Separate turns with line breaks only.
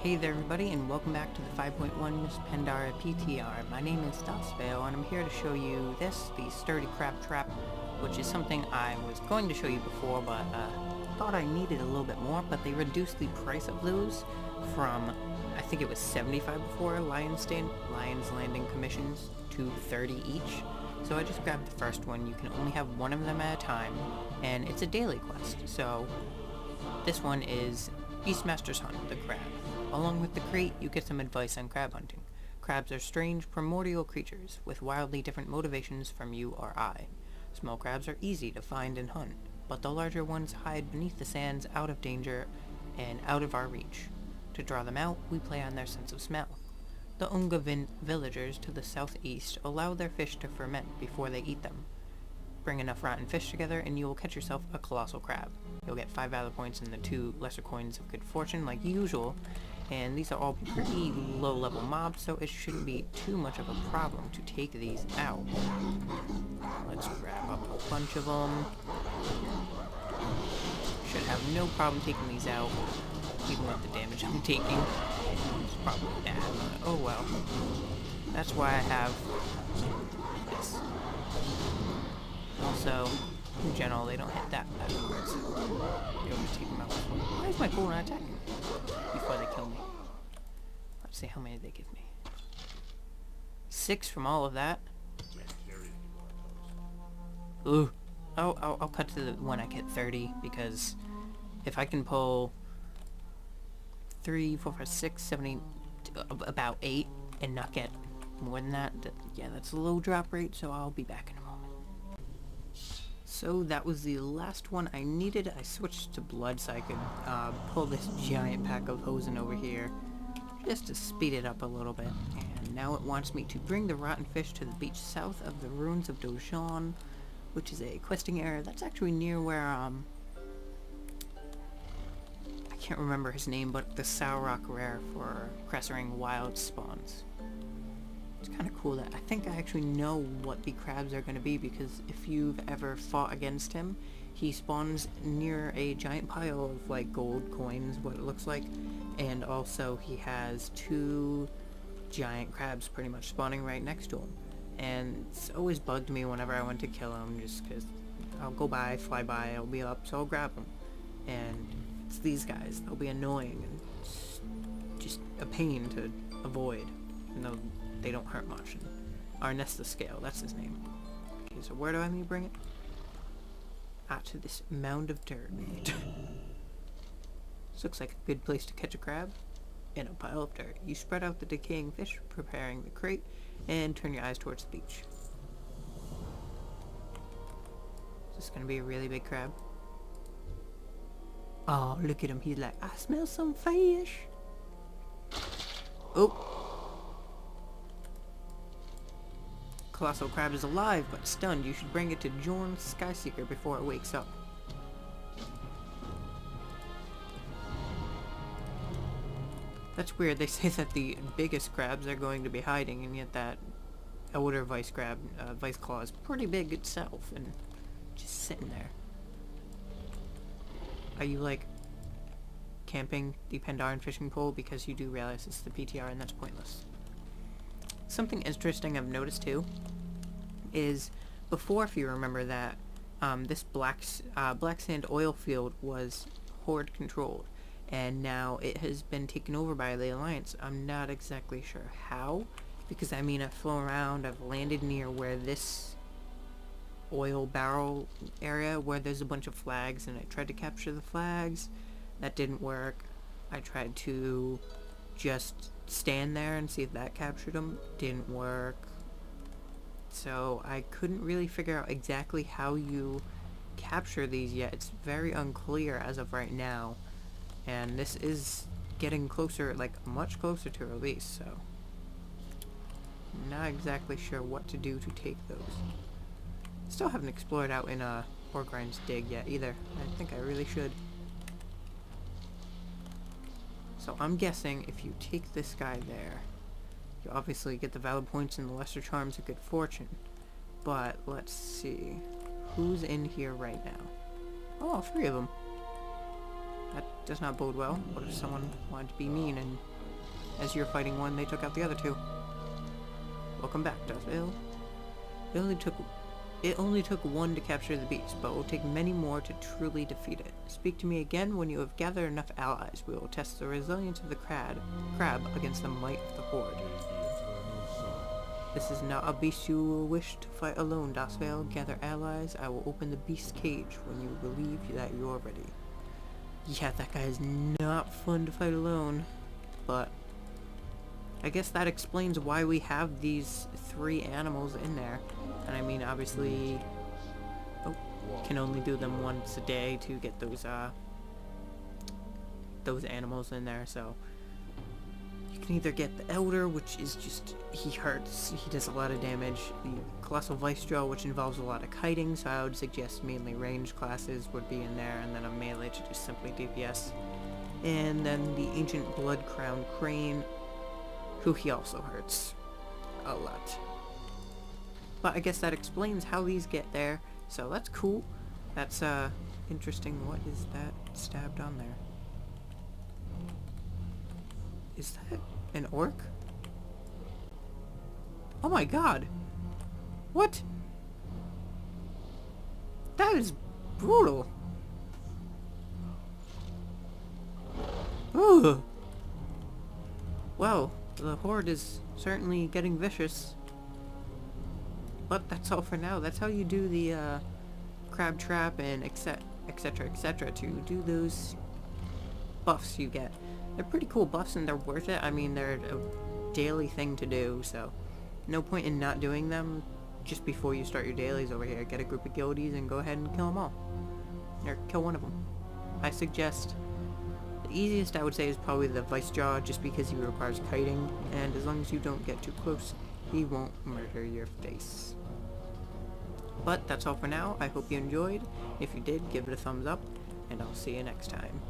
Hey there everybody, and welcome back to the 5.1 Mists of Pandaria PTR. My name is Daesvail, and I'm here to show you this, the Sturdy Crab Trap, which is something I was going to show you before, but thought I needed a little bit more, but they reduced the price of those from, I think it was 75 before, Lions Landing commissions, to 30 each. So I just grabbed the first one. You can only have one of them at a time, and it's a daily quest. So this one is Beastmaster's Hunt, the crab. Along with the crate, you get some advice on crab hunting. Crabs are strange, primordial creatures, with wildly different motivations from you or I. Small crabs are easy to find and hunt, but the larger ones hide beneath the sands, out of danger, and out of our reach. To draw them out, we play on their sense of smell. The Ungavin villagers to the southeast allow their fish to ferment before they eat them. Bring enough rotten fish together and you will catch yourself a colossal crab. You'll get 5 valor points and the 2 lesser coins of good fortune like usual, and these are all pretty low level mobs, so it shouldn't be too much of a problem to take these out. Let's grab up a bunch of them. Should have no problem taking these out, even with the damage I'm taking. It's probably bad, but oh well. That's why I have this. Also, in general, they don't hit that bad, so you'll just take them out. Why is my bull not attacking me before they kill me? Let's see how many they give me. 6 from all of that. Ooh. I'll cut to the when I get 30, because if I can pull 3, 4, 5, 6, 7, 8, about 8, and not get more than that, yeah, that's a low drop rate, so I'll be back in a moment. So that was the last one I needed. I switched to blood so I could pull this giant pack of hosen over here, just to speed it up a little bit. And now it wants me to bring the rotten fish to the beach south of the ruins of Dojan, which is a questing area that's actually near where, I can't remember his name, but the Sauroch rare for Cressering Wild spawns. It's kind of cool that I think I actually know what the crabs are going to be, because if you've ever fought against him, he spawns near a giant pile of like gold coins, what it looks like, and also he has 2 giant crabs pretty much spawning right next to him. And it's always bugged me whenever I went to kill him, just because I'll go by, fly by, I'll be up, so I'll grab them. And it's these guys, they'll be annoying and just a pain to avoid, even though they don't hurt much. And Arnesta Scale, that's his name. Okay, so where do I need to bring it? Out to this mound of dirt. This looks like a good place to catch a crab. In a pile of dirt. You spread out the decaying fish, preparing the crate, and turn your eyes towards the beach. Is this gonna be a really big crab? Oh, look at him. He's like, I smell some fish. Oh. Colossal crab is alive but stunned. You should bring it to Jorn Skyseeker before it wakes up. That's weird. They say that the biggest crabs are going to be hiding, and yet that older vice claw is pretty big itself and just sitting there. Are you like camping the Pandaren fishing pole? Because you do realize it's the PTR and that's pointless. Something interesting I've noticed too is before, if you remember that, this black sand oil field was Horde controlled, and now it has been taken over by the Alliance. I'm not exactly sure how, because I mean I've flown around, I've landed near where this oil barrel area where there's a bunch of flags, and I tried to capture the flags. That didn't work. I tried to just stand there and see if that captured them. Didn't work. So I couldn't really figure out exactly how you capture these yet. It's very unclear as of right now. And this is getting closer, like much closer to release, so I'm not exactly sure what to do to take those. Still haven't explored out in Orgrind's Dig yet either. I think I really should. So I'm guessing if you take this guy there, you obviously get the valid points and the lesser charms of good fortune. But let's see. Who's in here right now? Oh, 3 of them. that does not bode well. What if someone wanted to be mean and as you're fighting one, they took out the other two? Welcome back, Daesvail. It only took one to capture the beast, but it will take many more to truly defeat it. Speak to me again when you have gathered enough allies. We will test the resilience of the crab against the might of the horde. This is not a beast you will wish to fight alone, Daesvail. Gather allies. I will open the beast's cage when you believe that you are ready. Yeah, that guy is not fun to fight alone, but I guess that explains why we have these 3 animals in there. And I mean, obviously, can only do them once a day to get those animals in there. So you can either get the Elder, which is just, he hurts, he does a lot of damage, the Colossal Vicejaw, which involves a lot of kiting, so I would suggest mainly ranged classes would be in there, and then a melee to just simply DPS. And then the Ancient Blood Crown Crane, who he also hurts a lot. But I guess that explains how these get there, so that's cool. That's interesting. What is that stabbed on there? Is that an orc? Oh my god! What? That is brutal! Ooh! Well, the horde is certainly getting vicious. But that's all for now. That's how you do the crab trap and etc, etc to do those buffs you get. They're pretty cool buffs and they're worth it. I mean, they're a daily thing to do, so no point in not doing them just before you start your dailies over here. Get a group of guildies and go ahead and kill them all. Or kill one of them. I suggest the easiest I would say is probably the Vicejaw, just because he requires kiting, and as long as you don't get too close, he won't murder your face. But that's all for now. I hope you enjoyed. If you did, give it a thumbs up, and I'll see you next time.